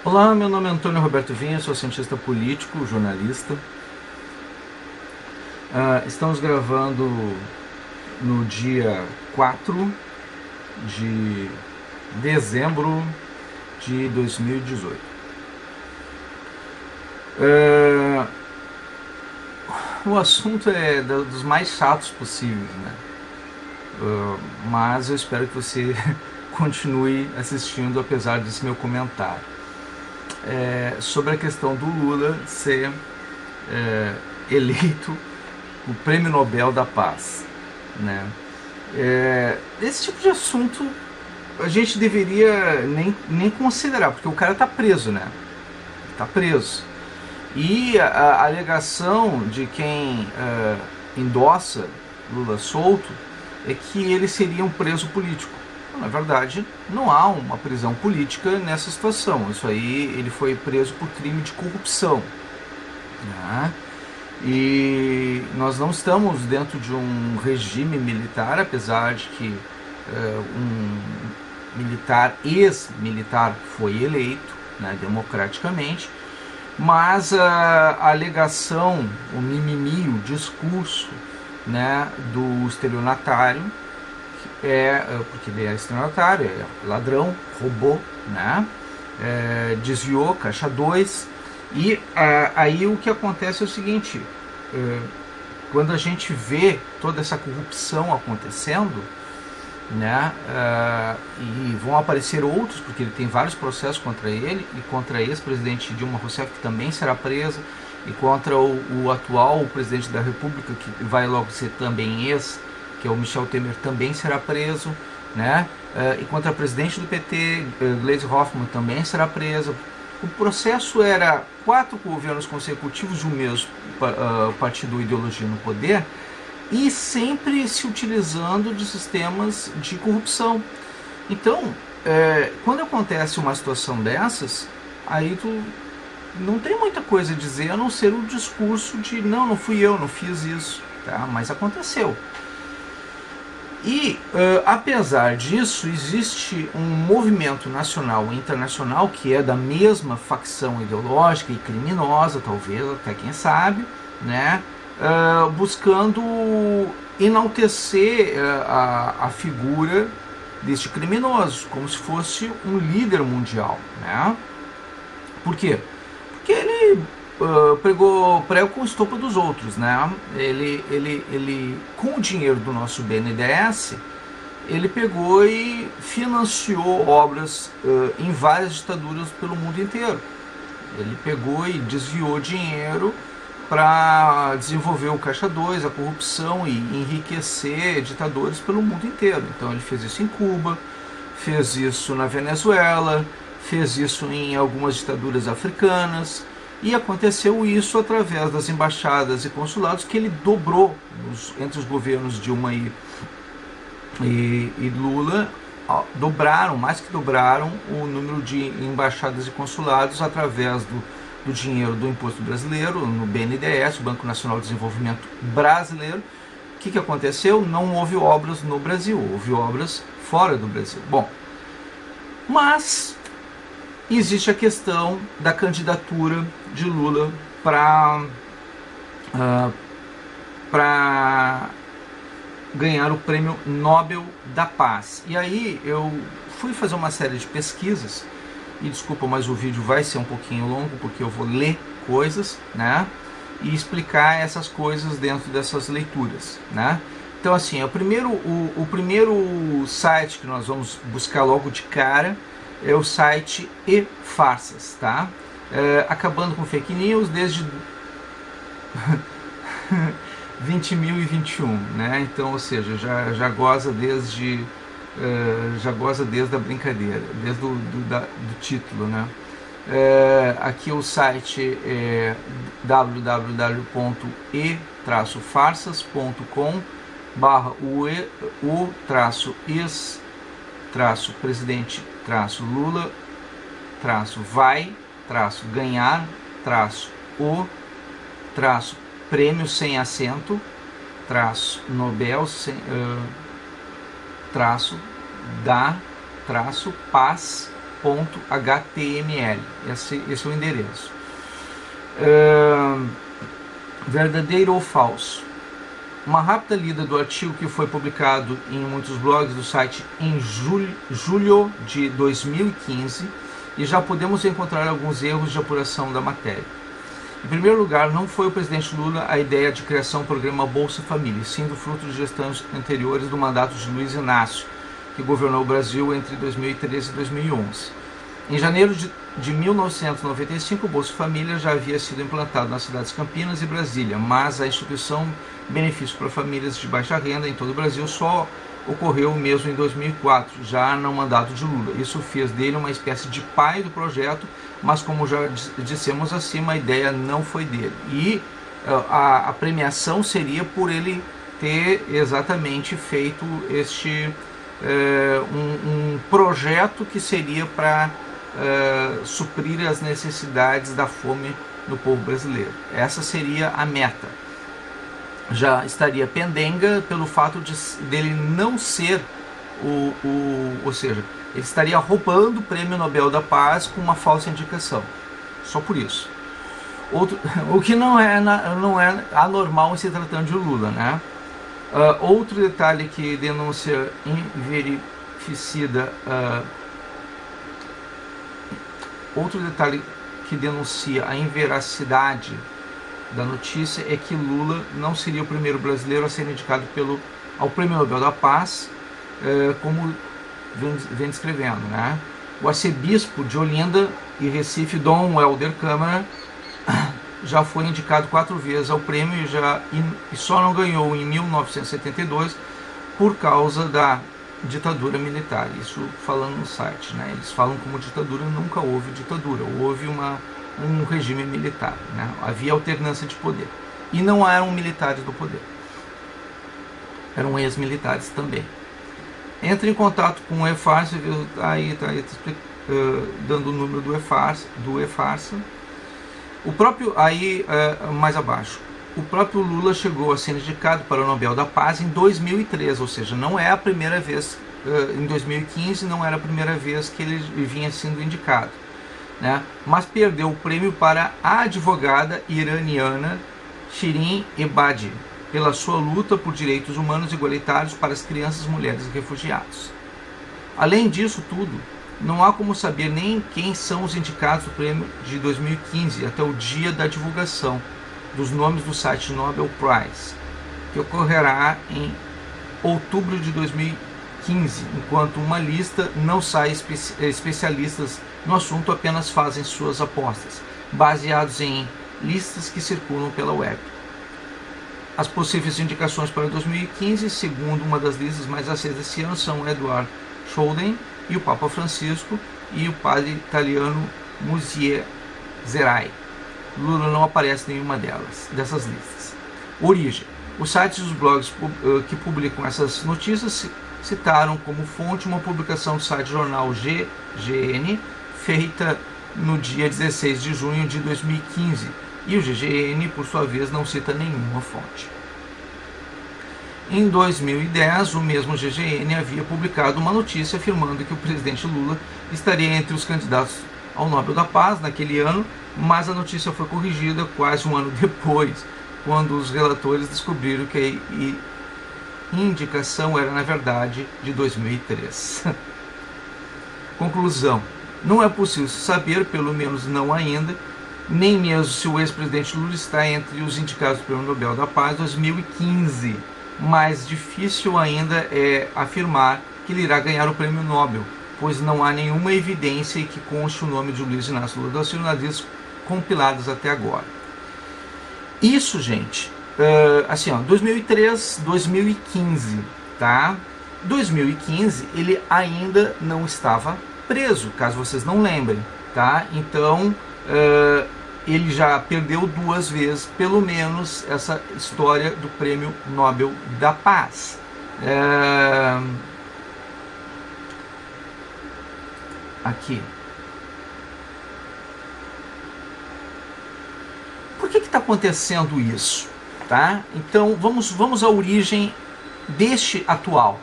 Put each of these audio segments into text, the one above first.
Olá, meu nome é Antônio Roberto Vinha, sou cientista político, jornalista. Estamos gravando no dia 4 de dezembro de 2018. O assunto é dos mais chatos possíveis, né? Mas eu espero que você continue assistindo apesar desse meu comentário. Sobre a questão do Lula ser eleito o Prêmio Nobel da Paz, né? Esse tipo de assunto a gente deveria nem considerar, porque o cara tá preso, né? Tá preso. E a alegação de quem endossa Lula solto é que ele seria um preso político. Na verdade, não há uma prisão política nessa situação. Isso aí, ele foi preso por crime de corrupção, né? E nós não estamos dentro de um regime militar, apesar de que um militar, ex-militar, foi eleito, né, democraticamente, mas a alegação, o mimimi, o discurso, né, do estelionatário, porque ele é estelionatário, é ladrão, roubou, né, desviou, caixa 2. E aí o que acontece é o seguinte: quando a gente vê toda essa corrupção acontecendo, né, e vão aparecer outros, porque ele tem vários processos contra ele, e contra a ex-presidente Dilma Rousseff, que também será presa, e contra o atual presidente da República, que vai logo ser também ex, que é o Michel Temer, também será preso, né? E contra a presidente do PT, Gleisi Hoffmann, também será presa. O processo era 4 governos consecutivos de um mesmo partido ou ideologia no poder, e sempre se utilizando de sistemas de corrupção. Então, quando acontece uma situação dessas, aí tu não tem muita coisa a dizer a não ser o discurso de não fui eu, não fiz isso, tá? Mas aconteceu. E, apesar disso, existe um movimento nacional e internacional que é da mesma facção ideológica e criminosa, talvez, até quem sabe, né? Buscando enaltecer a figura deste criminoso, como se fosse um líder mundial, né? Por quê? Porque ele pregou prego com estopa dos outros, né? Ele, com o dinheiro do nosso BNDES, ele pegou e financiou obras em várias ditaduras pelo mundo inteiro. Ele pegou e desviou dinheiro para desenvolver o Caixa 2, a corrupção e enriquecer ditadores pelo mundo inteiro. Então ele fez isso em Cuba, fez isso na Venezuela, fez isso em algumas ditaduras africanas, e aconteceu isso através das embaixadas e consulados que ele dobrou entre os governos Dilma e Lula. Dobraram, mais que dobraram, o número de embaixadas e consulados através do dinheiro do imposto brasileiro, no BNDES, o Banco Nacional de Desenvolvimento Brasileiro. O que aconteceu? Não houve obras no Brasil, houve obras fora do Brasil. Bom, mas existe a questão da candidatura de Lula para ganhar o Prêmio Nobel da Paz. E aí eu fui fazer uma série de pesquisas, e desculpa, mas o vídeo vai ser um pouquinho longo, porque eu vou ler coisas, né, e explicar essas coisas dentro dessas leituras, né. Então, assim, o primeiro site que nós vamos buscar logo de cara é o site E-Farsas, tá? Acabando com fake news desde 20.021, né? Então, ou seja, já goza desde a brincadeira, desde do título, né? Aqui o site é www.e-farsas.com/o-ex-presidente-lula-o-prêmio sem acento Nobel da paz .html. Esse é o endereço. Verdadeiro ou falso? Uma rápida lida do artigo, que foi publicado em muitos blogs do site em julho de 2015, e já podemos encontrar alguns erros de apuração da matéria. Em primeiro lugar, não foi o presidente Lula a ideia de criação do programa Bolsa Família, sim do fruto de gestões anteriores do mandato de Luiz Inácio, que governou o Brasil entre 2013 e 2011. Em janeiro de 1995, o Bolsa Família já havia sido implantado nas cidades Campinas e Brasília, mas a instituição benefício para famílias de baixa renda em todo o Brasil só ocorreu mesmo em 2004, já no mandato de Lula. Isso fez dele uma espécie de pai do projeto, mas como já dissemos acima, a ideia não foi dele. E a premiação seria por ele ter exatamente feito um projeto que seria para suprir as necessidades da fome no povo brasileiro. Essa seria a meta. Já estaria pendenga pelo fato dele não ser ou seja, ele estaria roubando o Prêmio Nobel da Paz com uma falsa indicação. Só por isso. O que não é anormal em se tratando de Lula, né? Outro detalhe que denuncia a inveracidade da notícia é que Lula não seria o primeiro brasileiro a ser indicado ao Prêmio Nobel da Paz, como vem descrevendo, né? O arcebispo de Olinda e Recife, Dom Helder Câmara, já foi indicado 4 vezes ao prêmio e só não ganhou em 1972 por causa da ditadura militar. Isso falando no site, né? Eles falam como ditadura, nunca houve ditadura, houve um regime militar, né? Havia alternância de poder e não eram militares do poder, eram ex-militares também. Entre em contato com o EFARSA, aí dando o número do EFARSA. O próprio, mais abaixo, o próprio Lula chegou a ser indicado para o Nobel da Paz em 2003, ou seja, não é a primeira vez, em 2015 não era a primeira vez que ele vinha sendo indicado, né? Mas perdeu o prêmio para a advogada iraniana Shirin Ebadi, pela sua luta por direitos humanos igualitários para as crianças, mulheres e refugiados. Além disso tudo, não há como saber nem quem são os indicados do prêmio de 2015 até o dia da divulgação dos nomes do site Nobel Prize, que ocorrerá em outubro de 2015, enquanto uma lista não sai, especialistas no assunto apenas fazem suas apostas, baseados em listas que circulam pela web. As possíveis indicações para 2015, segundo uma das listas mais acesas esse ano, são Edward Snowden e o Papa Francisco e o padre italiano Musier Zerai. Lula não aparece em nenhuma dessas listas. Origem. Os sites e os blogs que publicam essas notícias citaram como fonte uma publicação do site jornal GGN, feita no dia 16 de junho de 2015, e o GGN, por sua vez, não cita nenhuma fonte. Em 2010, o mesmo GGN havia publicado uma notícia afirmando que o presidente Lula estaria entre os candidatos ao Nobel da Paz naquele ano, mas a notícia foi corrigida quase um ano depois, quando os relatores descobriram que a indicação era, na verdade, de 2003. Conclusão. Não é possível saber, pelo menos não ainda, nem mesmo se o ex-presidente Lula está entre os indicados do Prêmio Nobel da Paz 2015. Mais difícil ainda é afirmar que ele irá ganhar o Prêmio Nobel, pois não há nenhuma evidência que conste o nome de Luiz Inácio Lula da Silva nas listas compiladas até agora. Isso, gente, assim, ó, 2003, 2015, tá? 2015 ele ainda não estava preso, caso vocês não lembrem, tá? Então, ele já perdeu 2 vezes, pelo menos, essa história do Prêmio Nobel da Paz. Aqui. Por que está acontecendo isso? Tá? Então, vamos à origem deste atual.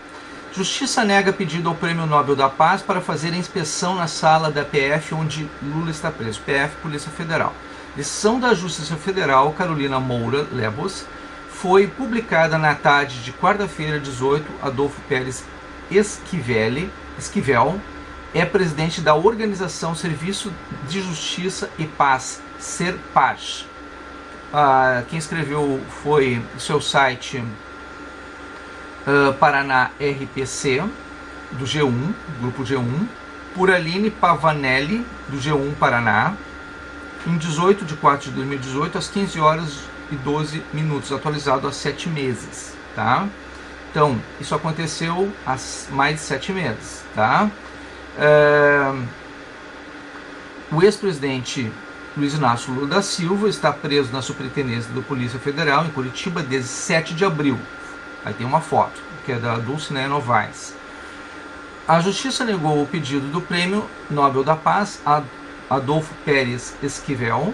Justiça nega pedido ao Prêmio Nobel da Paz para fazer a inspeção na sala da PF onde Lula está preso. PF, Polícia Federal. Decisão da Justiça Federal, Carolina Moura Lebos, foi publicada na tarde de quarta-feira, 18. Adolfo Pérez Esquivel é presidente da organização Serviço de Justiça e Paz, SERPAJ. Quem escreveu foi o seu site Paraná RPC, do G1, grupo G1, por Aline Pavanelli, do G1 Paraná, em 18 de 4 de 2018, às 15 horas e 12 minutos, atualizado há 7 meses, tá? Então, isso aconteceu há mais de 7 meses, tá? O ex-presidente Luiz Inácio Lula da Silva está preso na Superintendência da Polícia Federal, em Curitiba, desde 7 de abril. Aí tem uma foto, que é da Dulcinea Novaes. A Justiça negou o pedido do Prêmio Nobel da Paz, Adolfo Pérez Esquivel,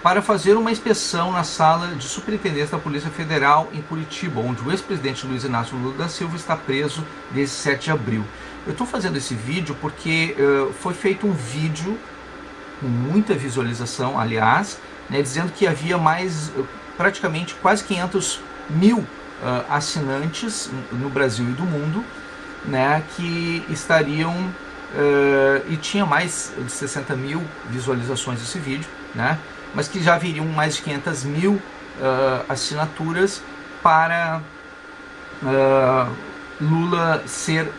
para fazer uma inspeção na sala de superintendência da Polícia Federal em Curitiba, onde o ex-presidente Luiz Inácio Lula da Silva está preso desde 7 de abril. Eu estou fazendo esse vídeo porque foi feito um vídeo com muita visualização, aliás, né, dizendo que havia praticamente quase 500 mil assinantes no Brasil e do mundo, né, que estariam e tinha mais de 60 mil visualizações desse vídeo, né, mas que já viriam mais de 500 mil assinaturas para Lula ser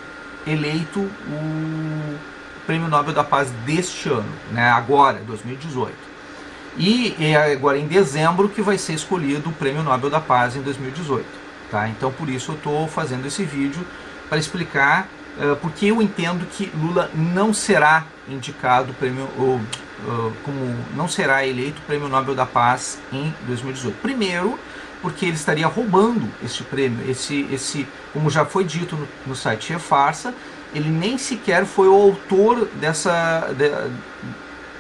eleito o Prêmio Nobel da Paz deste ano, né, agora, 2018. E é agora em dezembro que vai ser escolhido o Prêmio Nobel da Paz em 2018. Tá? Então, por isso eu estou fazendo esse vídeo para explicar porque eu entendo que Lula não será indicado como não será eleito o Prêmio Nobel da Paz em 2018. Primeiro, porque ele estaria roubando este prêmio. Como já foi dito no site Refarsa, ele nem sequer foi o autor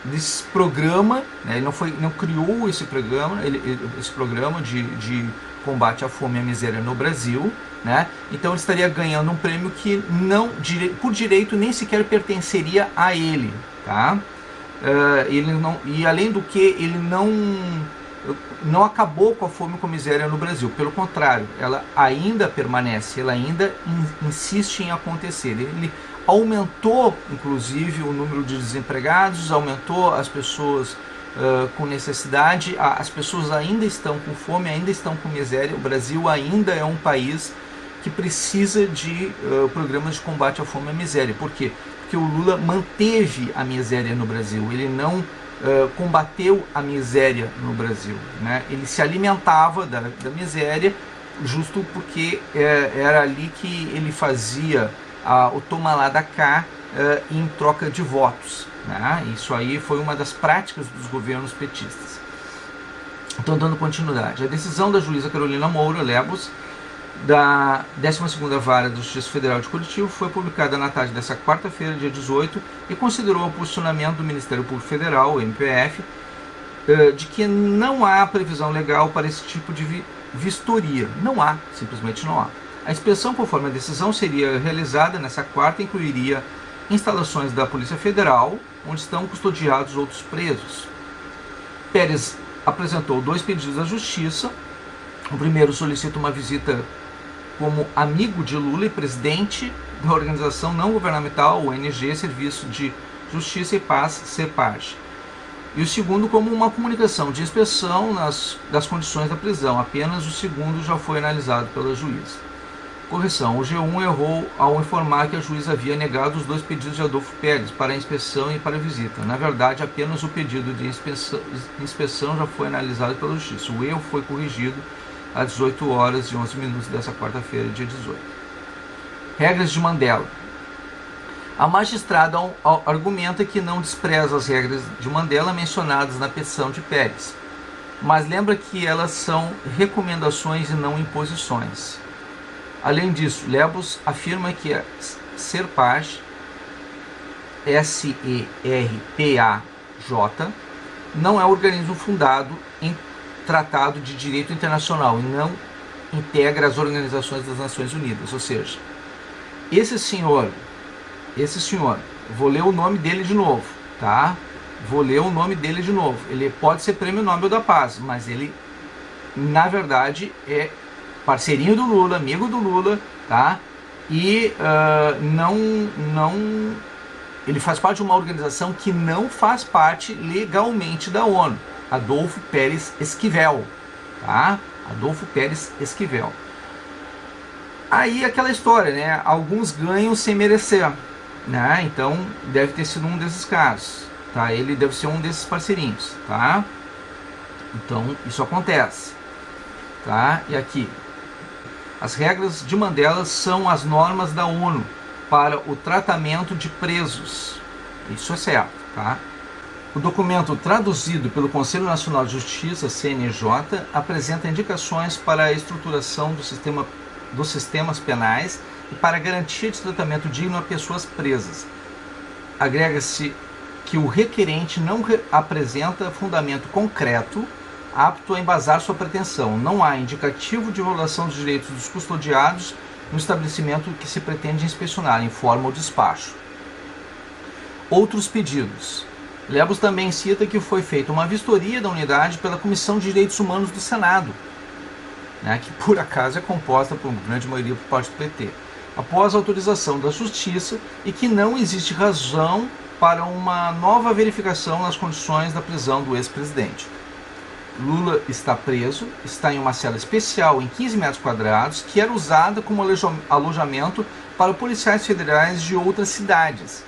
desse programa, né? Ele não criou esse programa, esse programa de combate à fome e à miséria no Brasil, né? Então ele estaria ganhando um prêmio que por direito nem sequer pertenceria a ele, tá? E além do que, ele não acabou com a fome e com a miséria no Brasil, pelo contrário, ela ainda permanece, ela ainda insiste em acontecer. Ele aumentou, inclusive, o número de desempregados, aumentou as pessoas com necessidade, as pessoas ainda estão com fome, ainda estão com miséria. O Brasil ainda é um país que precisa de programas de combate à fome e à miséria. Por quê? Porque o Lula manteve a miséria no Brasil, ele não combateu a miséria no Brasil, né? Ele se alimentava da miséria justo porque era ali que ele fazia o toma lá da cá em troca de votos, né? Isso aí foi uma das práticas dos governos petistas. Então, dando continuidade, a decisão da juíza Carolina Moura Lebos, da 12ª Vara da Justiça Federal de Curitiba, foi publicada na tarde dessa quarta-feira, dia 18, e considerou o posicionamento do Ministério Público Federal, o MPF, de que não há previsão legal para esse tipo de vistoria. Não há, simplesmente não há. A inspeção, conforme a decisão, seria realizada nessa quarta e incluiria instalações da Polícia Federal, onde estão custodiados outros presos. Pérez apresentou 2 pedidos à Justiça. O primeiro solicita uma visita como amigo de Lula e presidente da organização não governamental ONG Serviço de Justiça e Paz, SERPAJ. E o segundo como uma comunicação de inspeção das condições da prisão. Apenas o segundo já foi analisado pela juíza. Correção, o G1 errou ao informar que a juíza havia negado os 2 pedidos de Adolfo Pérez para a inspeção e para a visita. Na verdade, apenas o pedido de inspeção já foi analisado pela justiça. O erro foi corrigido às 18 horas e 11 minutos dessa quarta-feira, dia 18. Regras de Mandela. A magistrada argumenta que não despreza as regras de Mandela mencionadas na petição de Pérez, mas lembra que elas são recomendações e não imposições. Além disso, Lebos afirma que a SERPAJ, SERPAJ, não é um organismo fundado em tratado de direito internacional e não integra as organizações das Nações Unidas, ou seja, esse senhor, vou ler o nome dele de novo, tá? Vou ler o nome dele de novo. Ele pode ser Prêmio Nobel da Paz, mas ele, na verdade, é parceirinho do Lula, amigo do Lula, tá? E ele faz parte de uma organização que não faz parte legalmente da ONU, Adolfo Pérez Esquivel, tá? Adolfo Pérez Esquivel. Aí aquela história, né? Alguns ganham sem merecer, né? Então deve ter sido um desses casos, tá? Ele deve ser um desses parceirinhos, tá? Então isso acontece, tá? E aqui, as regras de Mandela são as normas da ONU para o tratamento de presos. Isso é certo, tá? O documento traduzido pelo Conselho Nacional de Justiça, CNJ, apresenta indicações para a estruturação dos sistemas penais e para a garantia de tratamento digno a pessoas presas. Agrega-se que o requerente não apresenta fundamento concreto apto a embasar sua pretensão. Não há indicativo de violação dos direitos dos custodiados no estabelecimento que se pretende inspecionar, informa o despacho. Outros pedidos. Lebos também cita que foi feita uma vistoria da unidade pela Comissão de Direitos Humanos do Senado, né, que por acaso é composta por uma grande maioria por parte do PT, após a autorização da Justiça, e que não existe razão para uma nova verificação nas condições da prisão do ex-presidente. Lula está preso, está em uma cela especial em 15 metros quadrados, que era usada como alojamento para policiais federais de outras cidades.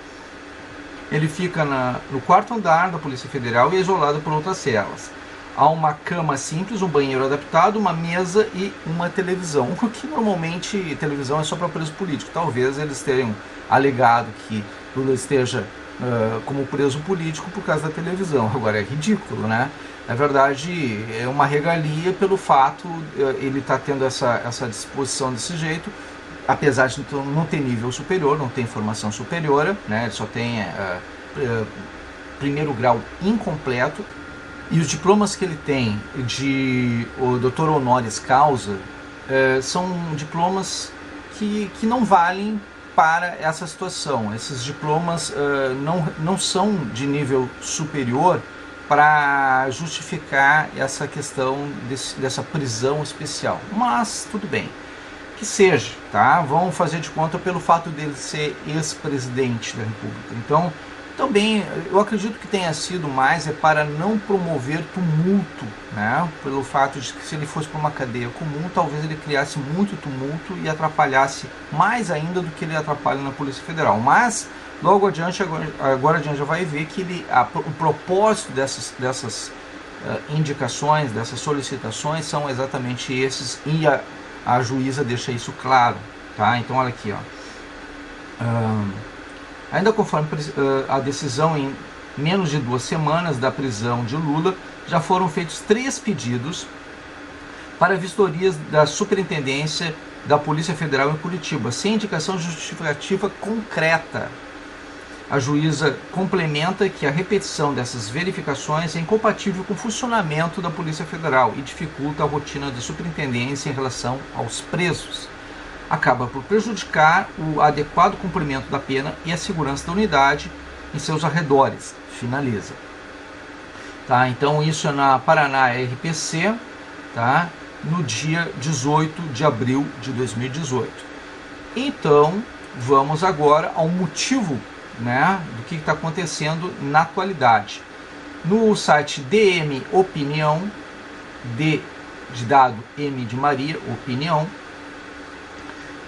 Ele fica no quarto andar da Polícia Federal e é isolado por outras celas. Há uma cama simples, um banheiro adaptado, uma mesa e uma televisão. O que normalmente televisão é só para preso político. Talvez eles tenham alegado que Lula esteja como preso político por causa da televisão. Agora é ridículo, né? Na verdade, é uma regalia pelo fato ele estar tendo essa disposição desse jeito, apesar de não ter nível superior, não ter formação superior, né? Ele só tem primeiro grau incompleto. E os diplomas que ele tem de o Dr. Honoris Causa são diplomas que não valem para essa situação. Esses diplomas não são de nível superior para justificar essa questão dessa prisão especial. Mas tudo bem, que seja, tá? Vamos fazer de conta pelo fato dele ser ex-presidente da República. Então, também, eu acredito que tenha sido mais para não promover tumulto, né? Pelo fato de que se ele fosse para uma cadeia comum, talvez ele criasse muito tumulto e atrapalhasse mais ainda do que ele atrapalha na Polícia Federal. Mas logo adiante, agora adiante já vai ver que o propósito dessas indicações, dessas solicitações são exatamente esses, e a juíza deixa isso claro, tá? Então olha aqui, ó. Ainda conforme a decisão, em menos de 2 semanas da prisão de Lula, já foram feitos 3 pedidos para vistorias da Superintendência da Polícia Federal em Curitiba, sem indicação justificativa concreta. A juíza complementa que a repetição dessas verificações é incompatível com o funcionamento da Polícia Federal e dificulta a rotina da superintendência em relação aos presos. Acaba por prejudicar o adequado cumprimento da pena e a segurança da unidade em seus arredores, finaliza. Tá? Então isso é na Paraná RPC, tá? No dia 18 de abril de 2018. Então vamos agora ao motivo, né, do que está acontecendo na atualidade. No site DM Opinião, D de dado, M de Maria, Opinião,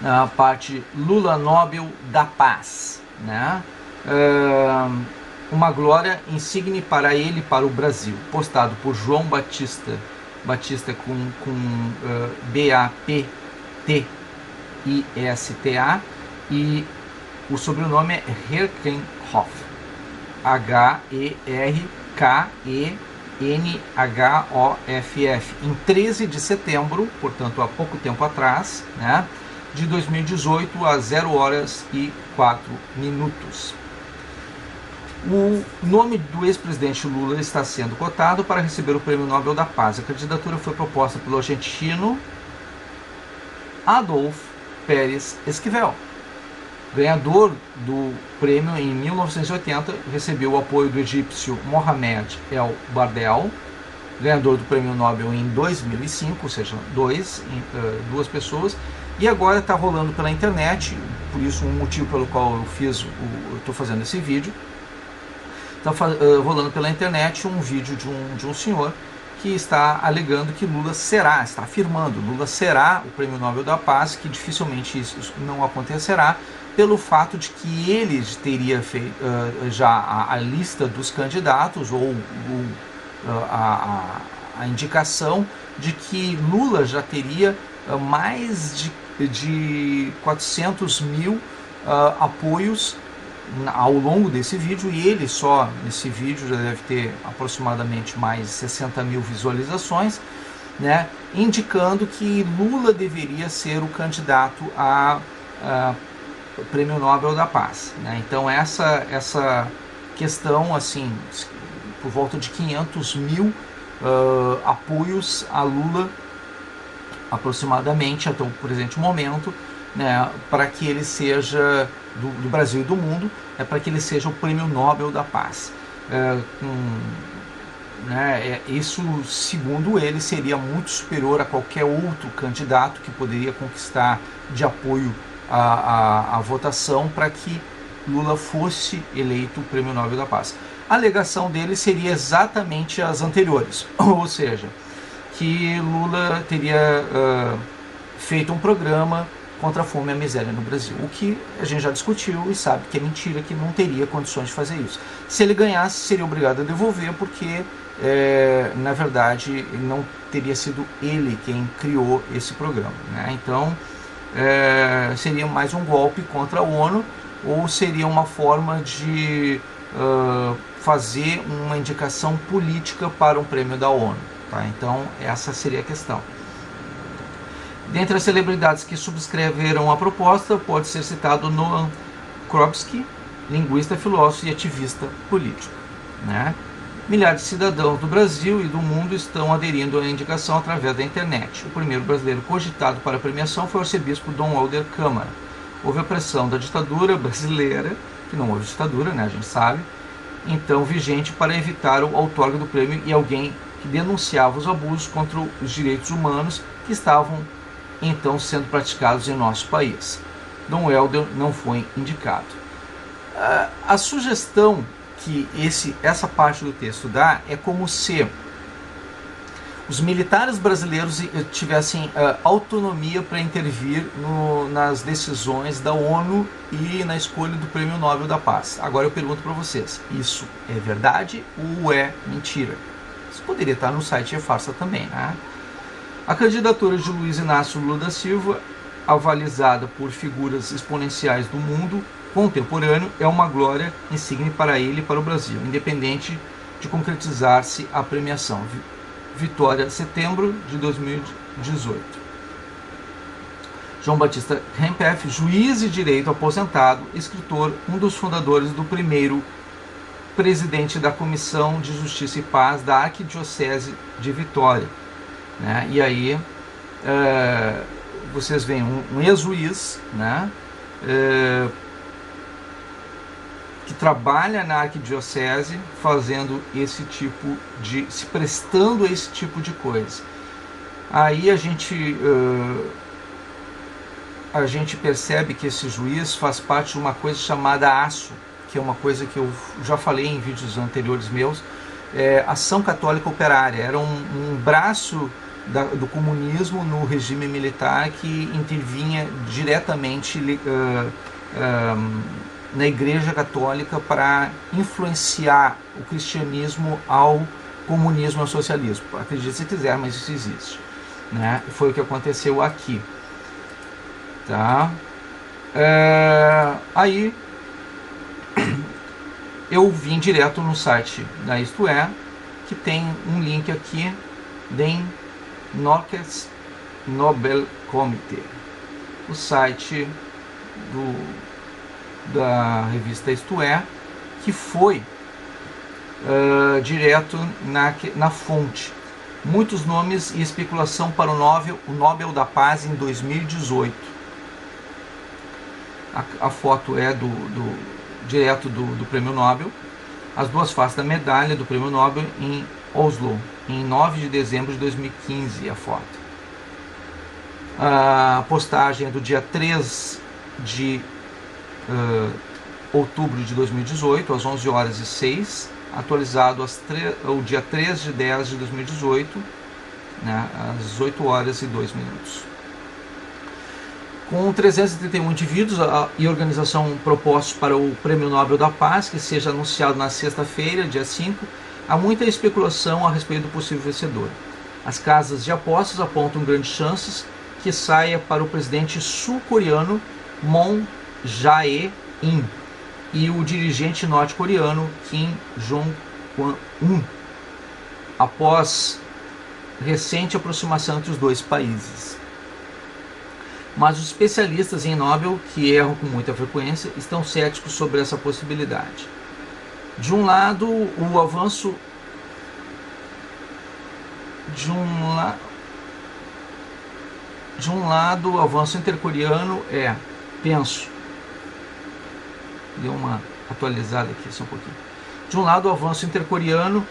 na parte Lula Nobel da Paz, né? Uma glória insigne para ele e para o Brasil, postado por João Batista com B-A-P-T-I-S-T-A, e o sobrenome é Herkenhoff, H-E-R-K-E-N-H-O-F-F, em 13 de setembro, portanto há pouco tempo atrás, né, de 2018, às 0h04. O nome do ex-presidente Lula está sendo cotado para receber o Prêmio Nobel da Paz. A candidatura foi proposta pelo argentino Adolfo Pérez Esquivel. Ganhador do prêmio em 1980, recebeu o apoio do egípcio Mohamed El Bardel, ganhador do prêmio Nobel em 2005, ou seja, duas pessoas, e agora está rolando pela internet, por isso um motivo pelo qual eu estou fazendo esse vídeo. Está rolando pela internet um vídeo de um senhor que está alegando que está afirmando, Lula será o Prêmio Nobel da Paz, que dificilmente isso não acontecerá, pelo fato de que ele teria feito já a lista dos candidatos, ou a indicação de que Lula já teria mais de 400 mil apoios ao longo desse vídeo, e ele só nesse vídeo já deve ter aproximadamente mais de 60 mil visualizações, né, indicando que Lula deveria ser o candidato a Prêmio Nobel da Paz, né? Então essa questão, assim, por volta de 500 mil apoios a Lula aproximadamente até o presente momento, né, para que ele seja do Brasil e do mundo, para que ele seja o Prêmio Nobel da Paz. Isso, segundo ele, seria muito superior a qualquer outro candidato que poderia conquistar de apoio a votação para que Lula fosse eleito o Prêmio Nobel da Paz. A alegação dele seria exatamente as anteriores, ou seja, que Lula teria feito um programa contra a fome e a miséria no Brasil, o que a gente já discutiu e sabe que é mentira, que não teria condições de fazer isso. Se ele ganhasse, seria obrigado a devolver, porque na verdade não teria sido ele quem criou esse programa, né? Então seria mais um golpe contra a ONU, ou seria uma forma de fazer uma indicação política para um prêmio da ONU, tá? Então essa seria a questão. Dentre as celebridades que subscreveram a proposta, pode ser citado Noam Chomsky, linguista, filósofo e ativista político, né? Milhares de cidadãos do Brasil e do mundo estão aderindo à indicação através da internet. O primeiro brasileiro cogitado para a premiação foi o arcebispo Dom Helder Câmara. Houve a pressão da ditadura brasileira, que não houve ditadura, né, a gente sabe, então vigente, para evitar o outorga do prêmio, e alguém que denunciava os abusos contra os direitos humanos que estavam então sendo praticados em nosso país. Dom Helder não foi indicado. A sugestão que essa parte do texto dá é como se os militares brasileiros tivessem autonomia para intervir nas decisões da ONU e na escolha do Prêmio Nobel da Paz. Agora eu pergunto para vocês, isso é verdade ou é mentira? Isso poderia estar no site de farsa também, né? A candidatura de Luiz Inácio Lula da Silva, avalizada por figuras exponenciais do mundo contemporâneo, é uma glória insigne para ele e para o Brasil, independente de concretizar-se a premiação. Vitória, setembro de 2018. João Batista Rempef, juiz de direito aposentado, escritor, um dos fundadores do primeiro presidente da Comissão de Justiça e Paz da Arquidiocese de Vitória, né? E aí vocês veem um ex-juiz, né, que trabalha na arquidiocese fazendo esse tipo se prestando a esse tipo de coisa. Aí a gente percebe que esse juiz faz parte de uma coisa chamada ASSO, que é uma coisa que eu já falei em vídeos anteriores meus, Ação Católica Operária. Era um braço do comunismo no regime militar que intervinha diretamente na Igreja Católica para influenciar o cristianismo ao comunismo, ao socialismo. Acredite se quiser, mas isso existe, né? Foi o que aconteceu aqui, tá? Aí eu vim direto no site da Isto É, que tem um link aqui, Den Norges Nobelkomité, o site da revista Isto É, que foi direto na fonte. Muitos nomes e especulação para o Nobel da Paz em 2018. A foto é direto do Prêmio Nobel. As duas faces da medalha do Prêmio Nobel em Oslo, em 9 de dezembro de 2015, a foto. A postagem é do dia 3 de outubro de 2018, às 11h06, atualizado o dia 3 de 10 de 2018, né, às 8h02. Com 331 indivíduos e organização propostos para o Prêmio Nobel da Paz, que seja anunciado na sexta-feira, dia 5, há muita especulação a respeito do possível vencedor. As casas de apostas apontam grandes chances que saia para o presidente sul-coreano Moon Jae-in e o dirigente norte-coreano Kim Jong-un, após recente aproximação entre os dois países. Mas os especialistas em Nobel, que erram com muita frequência, estão céticos sobre essa possibilidade. De um lado, o avanço intercoreano deu uma atualizada aqui só um pouquinho. De um lado, o avanço intercoreano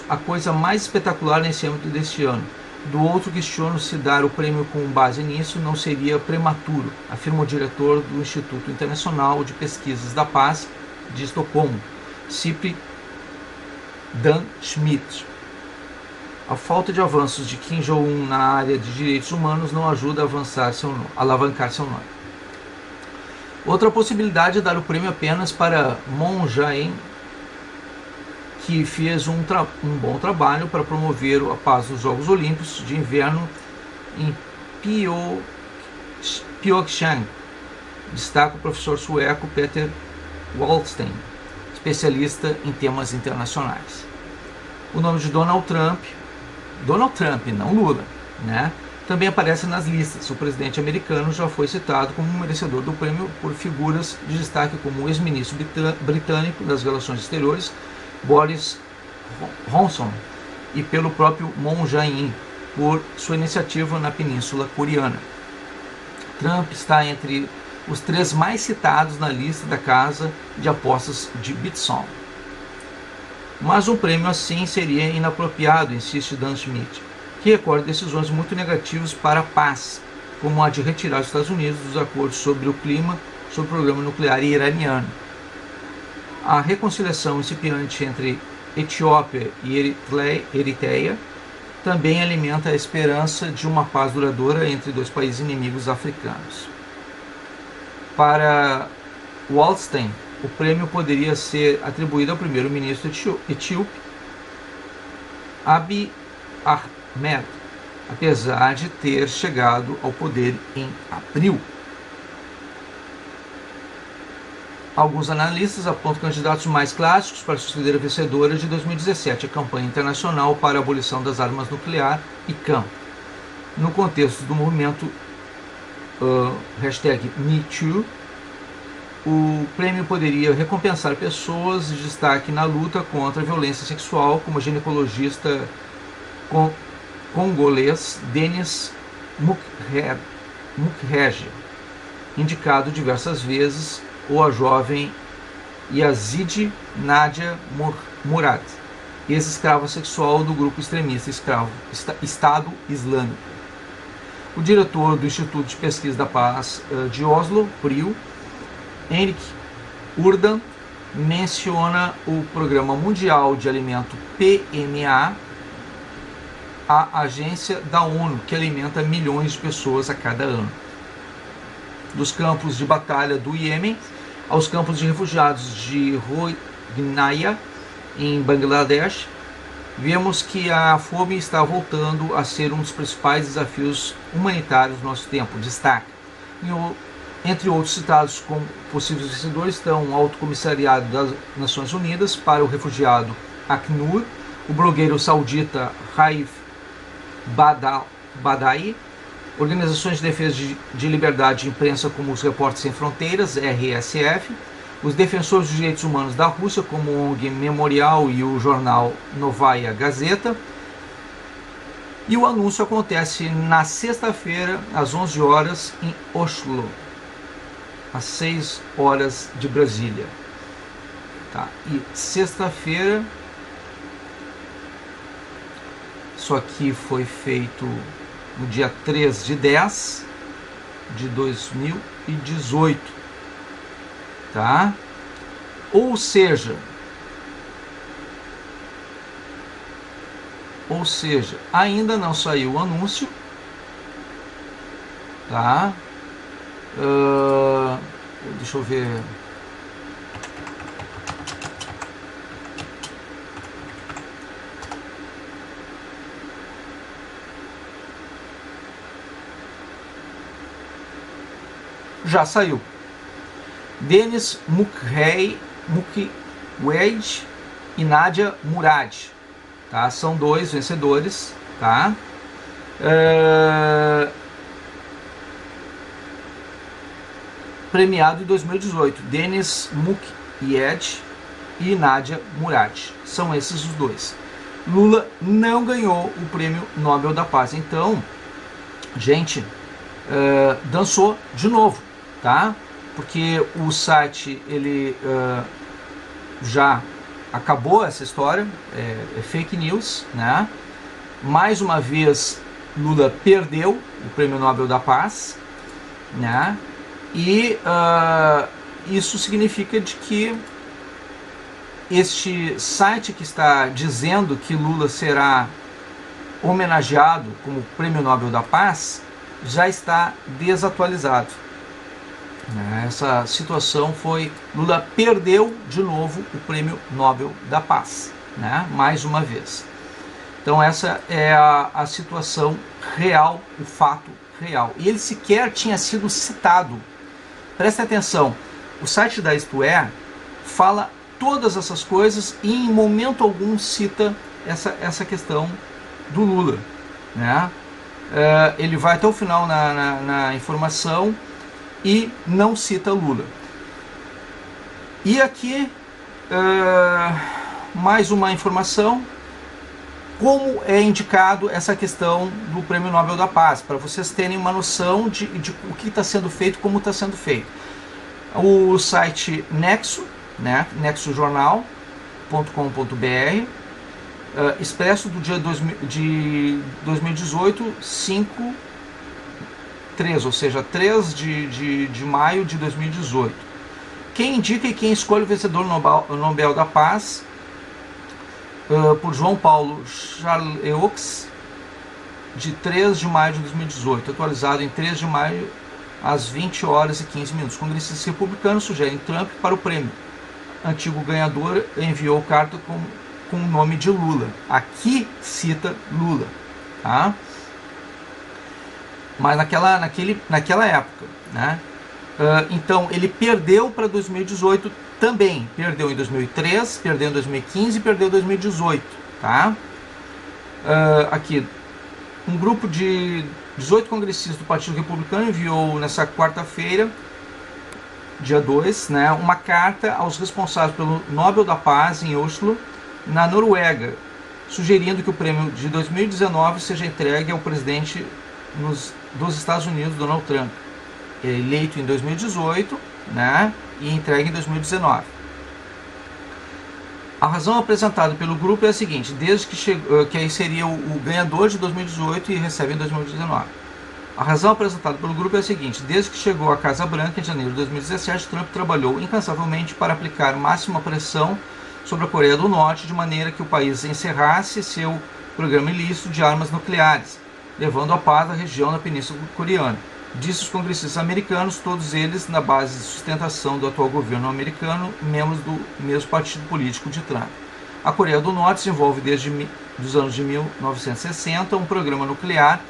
a coisa mais espetacular nesse âmbito deste ano. Do outro, questiono se dar o prêmio com base nisso não seria prematuro, afirma o diretor do Instituto Internacional de Pesquisas da Paz de Estocolmo, Sipri Dan Schmidt. A falta de avanços de Kim Jong-un na área de direitos humanos não ajuda a alavancar seu nome. Outra possibilidade é dar o prêmio apenas para Moon Jae-in, que fez um bom trabalho para promover a paz dos Jogos Olímpicos de Inverno em Pyeongchang. Destaca o professor sueco Peter Wallsten, especialista em temas internacionais. O nome de Donald Trump, não Lula, né, também aparece nas listas. O presidente americano já foi citado como merecedor do prêmio por figuras de destaque como o ex-ministro britânico das Relações Exteriores, Boris Johnson, e pelo próprio Moon Jae-in, por sua iniciativa na Península Coreana. Trump está entre os 3 mais citados na lista da casa de apostas de Bitsson. Mas um prêmio assim seria inapropriado, insiste Dan Schmidt, que recorda decisões muito negativas para a paz, como a de retirar os Estados Unidos dos acordos sobre o clima, sobre o programa nuclear iraniano. A reconciliação incipiente entre Etiópia e Eritreia também alimenta a esperança de uma paz duradoura entre dois países inimigos africanos. Para Wallsten, o prêmio poderia ser atribuído ao primeiro-ministro etíope Abiy Ahmed, apesar de ter chegado ao poder em abril. Alguns analistas apontam candidatos mais clássicos para suceder a vencedora de 2017, a campanha internacional para a abolição das armas nucleares, ICAN. No contexto do movimento #MeToo, o prêmio poderia recompensar pessoas de destaque na luta contra a violência sexual, como o ginecologista congolês Denis Mukwege, indicado diversas vezes, ou a jovem Yazidi Nadia Murad, ex-escrava sexual do grupo extremista Estado Islâmico. O diretor do Instituto de Pesquisa da Paz de Oslo, PRIO, Henrik Urdan, menciona o Programa Mundial de Alimento PMA, a agência da ONU que alimenta milhões de pessoas a cada ano. Dos campos de batalha do Iêmen aos campos de refugiados de Rohingya, em Bangladesh, vemos que a fome está voltando a ser um dos principais desafios humanitários do nosso tempo. Destaque. Entre outros citados como possíveis vencedores estão o Alto Comissariado das Nações Unidas para o Refugiado Acnur, o blogueiro saudita Raif Badawi, organizações de defesa de liberdade de imprensa como os Repórteres Sem Fronteiras, RSF, os defensores dos direitos humanos da Rússia, como o ONG Memorial e o jornal Novaya Gazeta. E o anúncio acontece na sexta-feira, às 11 horas, em Oslo. às 6 horas de Brasília. Tá? E sexta-feira, isso aqui foi feito no dia 3 de 10 de 2018, tá? Ou seja, ainda não saiu o anúncio, tá? Deixa eu ver. Já saiu. Denis Mukwege e Nadia Murad, tá? São 2 vencedores, tá? Premiado em 2018, Denis Mukwege e Nadia Murad, são esses os 2. Lula não ganhou o Prêmio Nobel da Paz, então, gente, dançou de novo, tá? Porque o site ele já acabou essa história, é fake news, né? Mais uma vez Lula perdeu o Prêmio Nobel da Paz, né? E isso significa de que este site que está dizendo que Lula será homenageado como Prêmio Nobel da Paz já está desatualizado. Essa situação foi, Lula perdeu de novo o Prêmio Nobel da Paz, né? Mais uma vez. Então essa é a situação real, o fato real. E ele sequer tinha sido citado. Presta atenção, o site da Isto É fala todas essas coisas e em momento algum cita essa questão do Lula, né? Ele vai até o final na informação e não cita Lula. E aqui mais uma informação, como é indicado essa questão do Prêmio Nobel da Paz, para vocês terem uma noção de o que está sendo feito, como está sendo feito. O site Nexo, né, nexojornal.com.br, expresso do dia de 2018, 5/3, ou seja, 3 de maio de 2018. Quem indica e quem escolhe o vencedor Nobel da Paz, por João Paulo Charleaux, de 3 de maio de 2018, atualizado em 3 de maio às 20 horas e 15 minutos. Congressistas republicanos sugerem Trump para o prêmio. Antigo ganhador enviou carta com o nome de Lula. Aqui cita Lula, tá? Mas naquela época, né? Então ele perdeu para 2018 também. Perdeu em 2003, perdeu em 2015 e perdeu em 2018, tá? Aqui, um grupo de 18 congressistas do Partido Republicano enviou nessa quarta-feira, dia 2, né, uma carta aos responsáveis pelo Nobel da Paz em Oslo, na Noruega, sugerindo que o prêmio de 2019 seja entregue ao presidente dos Estados Unidos, Donald Trump, eleito em 2018, né, e entregue em 2019. A razão apresentada pelo grupo é a seguinte: desde que aí seria o ganhador de 2018 e recebe em 2019. A razão apresentada pelo grupo é a seguinte: desde que chegou à Casa Branca em janeiro de 2017, Trump trabalhou incansavelmente para aplicar máxima pressão sobre a Coreia do Norte, de maneira que o país encerrasse seu programa ilícito de armas nucleares, levando a paz à região da Península Coreana. Disse os congressistas americanos, todos eles na base de sustentação do atual governo americano, membros do mesmo partido político de Trump. A Coreia do Norte desenvolve desde os anos de 1960 um programa nuclear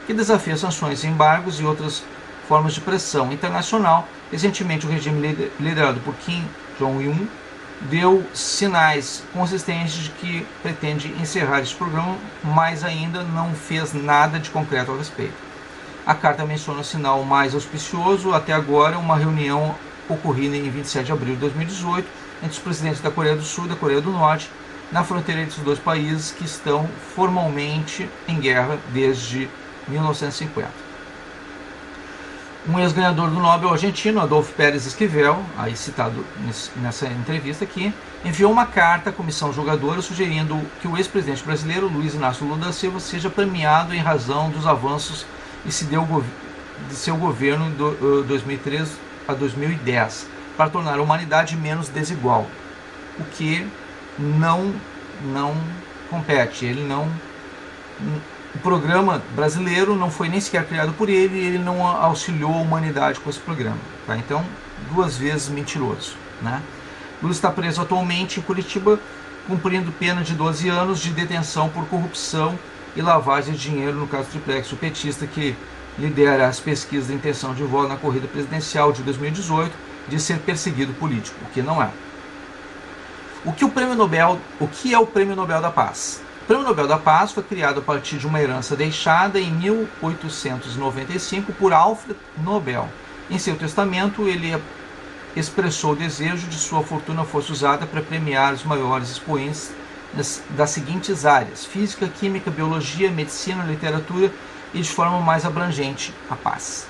que desafia sanções, embargos e outras formas de pressão internacional. Recentemente, o regime liderado por Kim Jong-un deu sinais consistentes de que pretende encerrar este programa, mas ainda não fez nada de concreto ao respeito. A carta menciona o sinal mais auspicioso até agora, uma reunião ocorrida em 27 de abril de 2018 entre os presidentes da Coreia do Sul e da Coreia do Norte, na fronteira entre os dois países que estão formalmente em guerra desde 1950. Um ex-ganhador do Nobel argentino, Adolfo Pérez Esquivel, aí citado nessa entrevista aqui, enviou uma carta à comissão julgadora sugerindo que o ex-presidente brasileiro, Luiz Inácio Lula da Silva, seja premiado em razão dos avanços de seu governo de 2003 a 2010, para tornar a humanidade menos desigual, o que não compete. O programa brasileiro não foi nem sequer criado por ele e ele não auxiliou a humanidade com esse programa. Tá? Então, duas vezes mentiroso. Né? Lula está preso atualmente em Curitiba, cumprindo pena de 12 anos de detenção por corrupção e lavagem de dinheiro, no caso Triplex, o petista que lidera as pesquisas de intenção de voto na corrida presidencial de 2018, de ser perseguido político, o que não é. O que é o Prêmio Nobel da Paz? O Prêmio Nobel da Paz foi criado a partir de uma herança deixada em 1895 por Alfred Nobel. Em seu testamento, ele expressou o desejo de sua fortuna fosse usada para premiar os maiores expoentes das seguintes áreas: física, química, biologia, medicina, literatura e, de forma mais abrangente, a paz.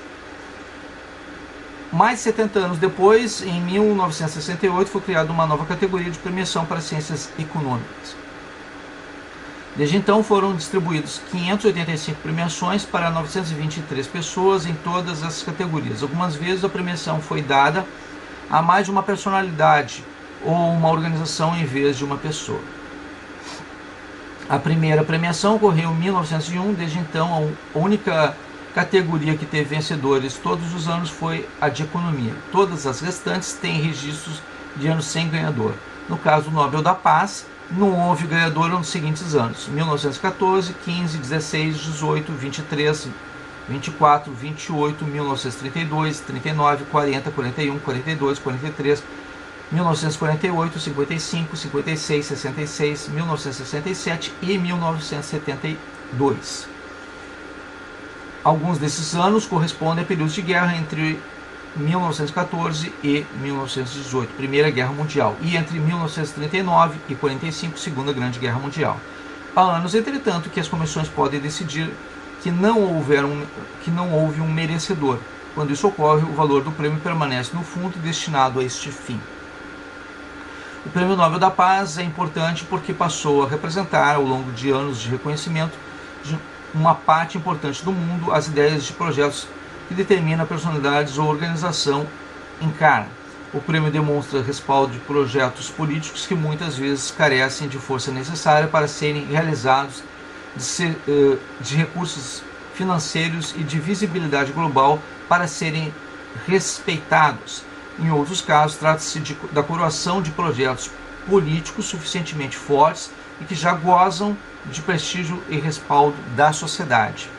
Mais de 70 anos depois, em 1968, foi criada uma nova categoria de premiação para ciências econômicas. Desde então foram distribuídos 585 premiações para 923 pessoas em todas essas categorias. Algumas vezes a premiação foi dada a mais de uma personalidade ou uma organização em vez de uma pessoa. A primeira premiação ocorreu em 1901, desde então a única categoria que teve vencedores todos os anos foi a de economia. Todas as restantes têm registros de anos sem ganhador. No caso do Nobel da Paz, não houve ganhador nos seguintes anos: 1914, 15, 16, 18, 23, 24, 28, 1932, 39, 40, 41, 42, 43, 1948, 55, 56, 66, 1967 e 1972. Alguns desses anos correspondem a períodos de guerra entre 1914 e 1918, Primeira Guerra Mundial, e entre 1939 e 45, Segunda Grande Guerra Mundial. Há anos, entretanto, que as comissões podem decidir que não houve um merecedor. Quando isso ocorre, o valor do prêmio permanece no fundo destinado a este fim. O Prêmio Nobel da Paz é importante porque passou a representar, ao longo de anos de reconhecimento de uma parte importante do mundo, as ideias de projetos que determinam personalidades ou organização encarna. O prêmio demonstra respaldo de projetos políticos que muitas vezes carecem de força necessária para serem realizados, de recursos financeiros e de visibilidade global para serem respeitados. Em outros casos, trata-se da coroação de projetos políticos suficientemente fortes e que já gozam de prestígio e respaldo da sociedade.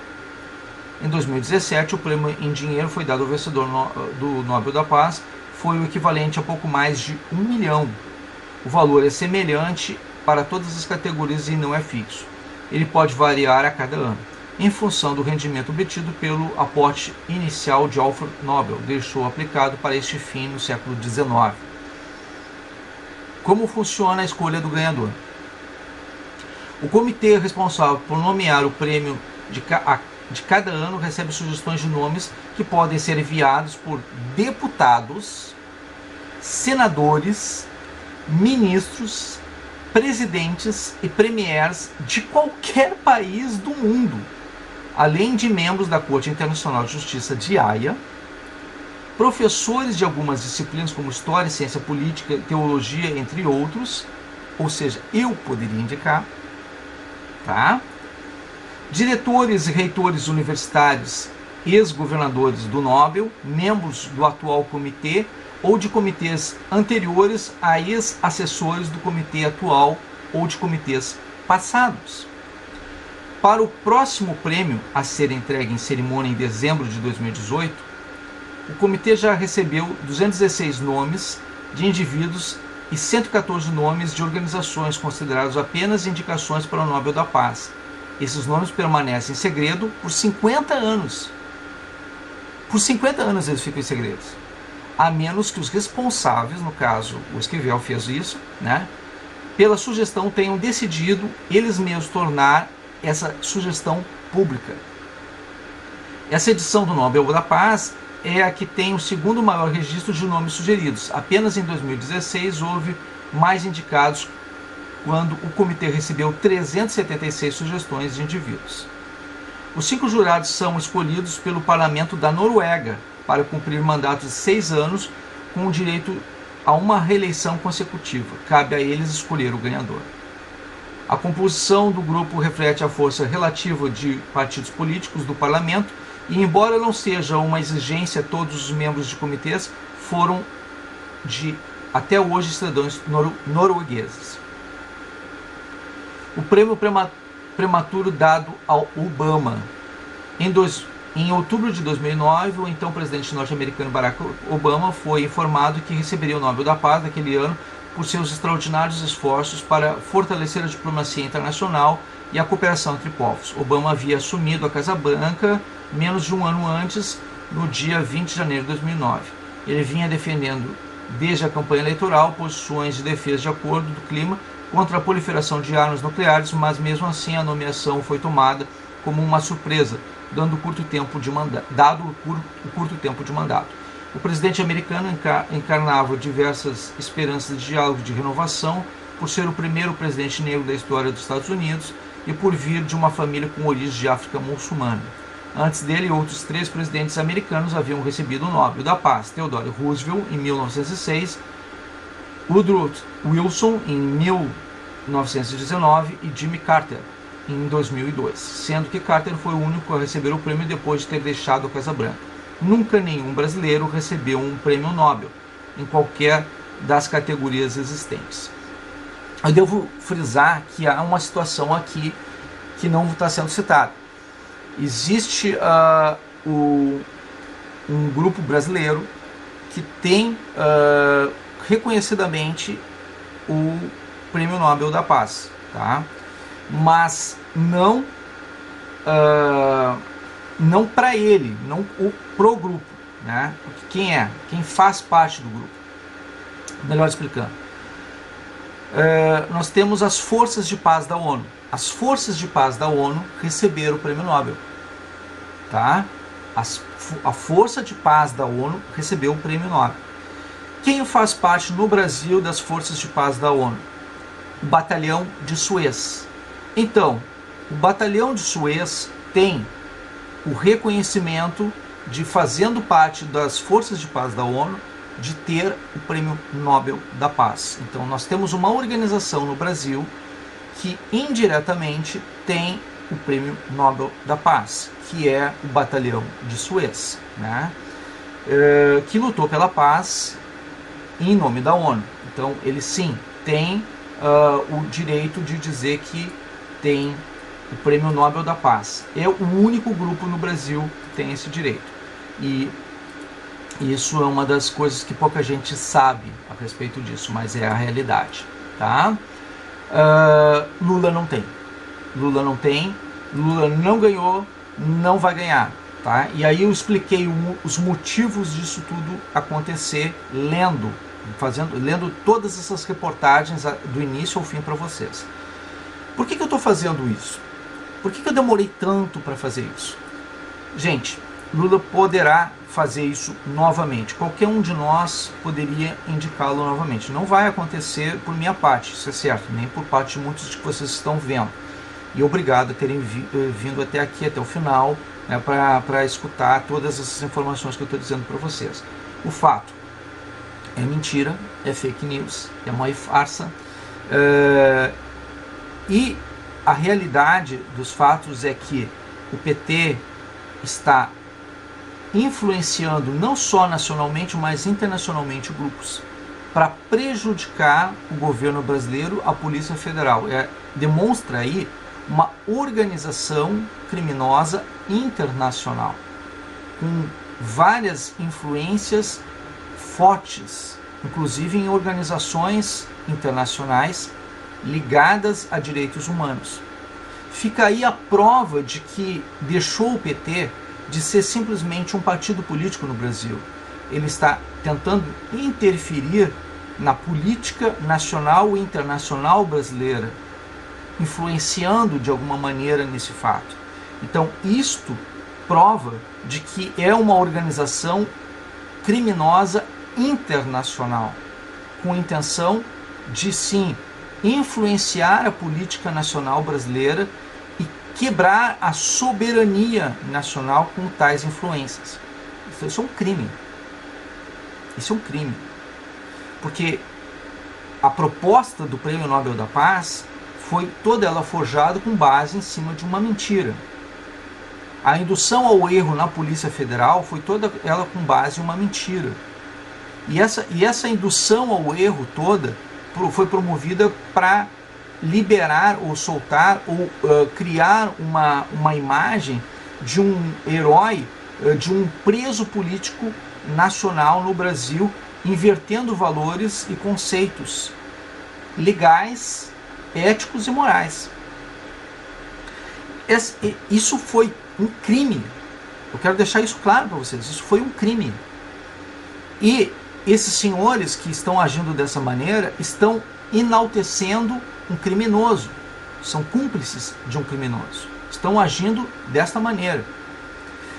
Em 2017, o prêmio em dinheiro foi dado ao vencedor do Nobel da Paz, foi o equivalente a pouco mais de 1 milhão. O valor é semelhante para todas as categorias e não é fixo. Ele pode variar a cada ano, em função do rendimento obtido pelo aporte inicial de Alfred Nobel, deixou aplicado para este fim no século XIX. Como funciona a escolha do ganhador? O comitê responsável por nomear o prêmio de cada ano recebe sugestões de nomes que podem ser enviados por deputados, senadores, ministros, presidentes e premiers de qualquer país do mundo, além de membros da Corte Internacional de Justiça de Haia, professores de algumas disciplinas como História, Ciência Política, Teologia, entre outros, ou seja, eu poderia indicar, tá? Diretores e reitores universitários, ex-governadores do Nobel, membros do atual comitê ou de comitês anteriores a ex-assessores do comitê atual ou de comitês passados. Para o próximo prêmio a ser entregue em cerimônia em dezembro de 2018, o comitê já recebeu 216 nomes de indivíduos e 114 nomes de organizações considerados apenas indicações para o Nobel da Paz. Esses nomes permanecem em segredo por 50 anos. Por 50 anos eles ficam em segredo. A menos que os responsáveis, no caso o Esquivel fez isso, né, pela sugestão tenham decidido eles mesmos tornar essa sugestão pública. Essa edição do Nobel da Paz é a que tem o segundo maior registro de nomes sugeridos. Apenas em 2016 houve mais indicados, quando o comitê recebeu 376 sugestões de indivíduos. Os 5 jurados são escolhidos pelo parlamento da Noruega para cumprir mandatos de 6 anos com o direito a uma reeleição consecutiva. Cabe a eles escolher o ganhador. A composição do grupo reflete a força relativa de partidos políticos do parlamento e, embora não seja uma exigência, todos os membros de comitês foram até hoje cidadãos noruegueses. O prêmio prematuro dado ao Obama. Em outubro de 2009, o então presidente norte-americano Barack Obama foi informado que receberia o Nobel da Paz daquele ano por seus extraordinários esforços para fortalecer a diplomacia internacional e a cooperação entre povos. Obama havia assumido a Casa Branca menos de um ano antes, no dia 20 de janeiro de 2009. Ele vinha defendendo, desde a campanha eleitoral, posições de defesa de acordo do clima contra a proliferação de armas nucleares, mas mesmo assim a nomeação foi tomada como uma surpresa, dado o curto tempo de mandato. O presidente americano encarnava diversas esperanças de diálogo de renovação por ser o primeiro presidente negro da história dos Estados Unidos e por vir de uma família com origens de África muçulmana. Antes dele, outros 3 presidentes americanos haviam recebido o Nobel da Paz: Theodore Roosevelt, em 1906, Woodrow Wilson, em 1919, e Jimmy Carter, em 2002, sendo que Carter foi o único a receber o prêmio depois de ter deixado a Casa Branca. Nunca nenhum brasileiro recebeu um prêmio Nobel em qualquer das categorias existentes. Eu devo frisar que há uma situação aqui que não está sendo citada. Existe um grupo brasileiro que tem reconhecidamente o Prêmio Nobel da Paz, tá? Mas não para ele, não pro grupo, né? Quem faz parte do grupo. Melhor explicando, nós temos as forças de paz da ONU. As forças de paz da ONU receberam o Prêmio Nobel, tá? A força de paz da ONU recebeu o Prêmio Nobel. Quem faz parte no Brasil das forças de paz da ONU? O Batalhão de Suez. Então, o Batalhão de Suez tem o reconhecimento de, fazendo parte das forças de paz da ONU, de ter o Prêmio Nobel da Paz. Então, nós temos uma organização no Brasil que indiretamente tem o Prêmio Nobel da Paz, que é o Batalhão de Suez, né? Que lutou pela paz em nome da ONU. Então, ele sim tem o direito de dizer que tem o Prêmio Nobel da Paz. É o único grupo no Brasil que tem esse direito. E isso é uma das coisas que pouca gente sabe a respeito disso, mas é a realidade, tá? Lula não tem. Lula não ganhou, não vai ganhar, tá? E aí eu expliquei os motivos disso tudo acontecer lendo todas essas reportagens do início ao fim para vocês. Por que eu estou fazendo isso? Por que eu demorei tanto para fazer isso? Gente, Lula poderá fazer isso novamente. Qualquer um de nós poderia indicá-lo novamente. Não vai acontecer por minha parte, isso é certo, nem por parte de muitos de que vocês estão vendo. E obrigado a terem vindo até aqui, até o final, né, para escutar todas essas informações que eu estou dizendo para vocês. O fato é mentira, é fake news, é uma farsa. E a realidade dos fatos é que o PT está influenciando não só nacionalmente, mas internacionalmente grupos para prejudicar o governo brasileiro, a Polícia Federal. Demonstra aí uma organização criminosa internacional com várias influências fortes, inclusive em organizações internacionais ligadas a direitos humanos. Fica aí a prova de que deixou o PT de ser simplesmente um partido político no Brasil. Ele está tentando interferir na política nacional e internacional brasileira, influenciando de alguma maneira nesse fato. Então, isto prova de que é uma organização criminosa internacional, com intenção de, sim, influenciar a política nacional brasileira e quebrar a soberania nacional com tais influências. Isso é um crime. Isso é um crime. Porque a proposta do Prêmio Nobel da Paz foi toda ela forjada com base em cima de uma mentira. A indução ao erro na Polícia Federal foi toda ela com base em uma mentira. E essa indução ao erro toda foi promovida para liberar ou soltar ou criar uma imagem de um herói, de um preso político nacional no Brasil, invertendo valores e conceitos legais, éticos e morais. Isso foi um crime. Eu quero deixar isso claro para vocês. Isso foi um crime. E esses senhores que estão agindo dessa maneira estão enaltecendo um criminoso. São cúmplices de um criminoso. Estão agindo desta maneira.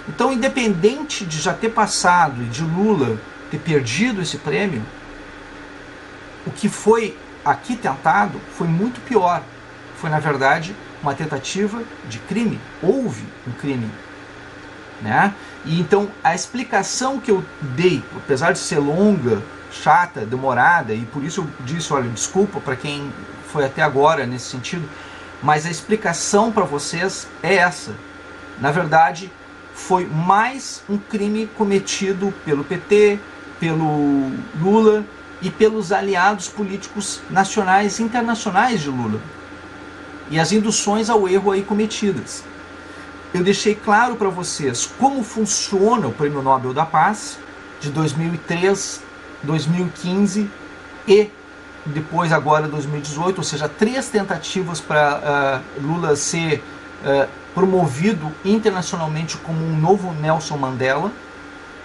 Então, independente de já ter passado e de Lula ter perdido esse prêmio, o que foi aqui tentado foi muito pior. Foi, na verdade, uma tentativa de crime. Houve um crime, né? E então a explicação que eu dei, apesar de ser longa, chata, demorada, e por isso eu disse, olha, desculpa para quem foi até agora nesse sentido, mas a explicação para vocês é essa. Na verdade, foi mais um crime cometido pelo PT, pelo Lula e pelos aliados políticos nacionais e internacionais de Lula. E as induções ao erro aí cometidas. Eu deixei claro para vocês como funciona o Prêmio Nobel da Paz de 2003, 2015 e depois agora 2018, ou seja, 3 tentativas para Lula ser promovido internacionalmente como um novo Nelson Mandela,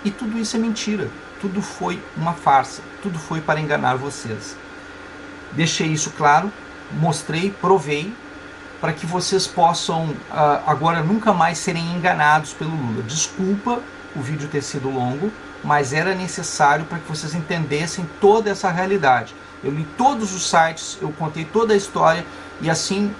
e tudo isso é mentira, tudo foi uma farsa, tudo foi para enganar vocês. Deixei isso claro, mostrei, provei, para que vocês possam agora nunca mais serem enganados pelo Lula. Desculpa o vídeo ter sido longo, mas era necessário para que vocês entendessem toda essa realidade. Eu li todos os sites, eu contei toda a história e assim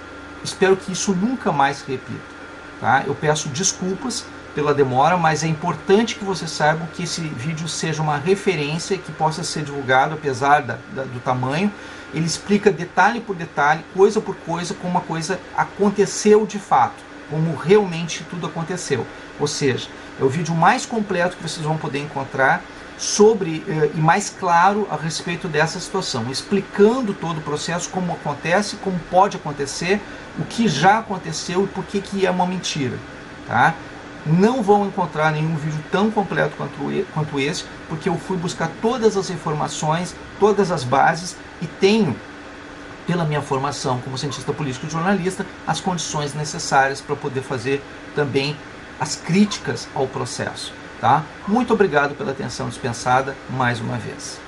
espero que isso nunca mais se repita. Tá? Eu peço desculpas pela demora, mas é importante que vocês saibam que esse vídeo seja uma referência que possa ser divulgado, apesar do tamanho. Ele explica detalhe por detalhe, coisa por coisa, como a coisa aconteceu de fato, como realmente tudo aconteceu. Ou seja, é o vídeo mais completo que vocês vão poder encontrar sobre e mais claro a respeito dessa situação, explicando todo o processo, como acontece, como pode acontecer, o que já aconteceu e por que é uma mentira. Tá? Não vão encontrar nenhum vídeo tão completo quanto esse, porque eu fui buscar todas as informações, todas as bases, e tenho, pela minha formação como cientista político e jornalista, as condições necessárias para poder fazer também as críticas ao processo. Tá? Muito obrigado pela atenção dispensada mais uma vez.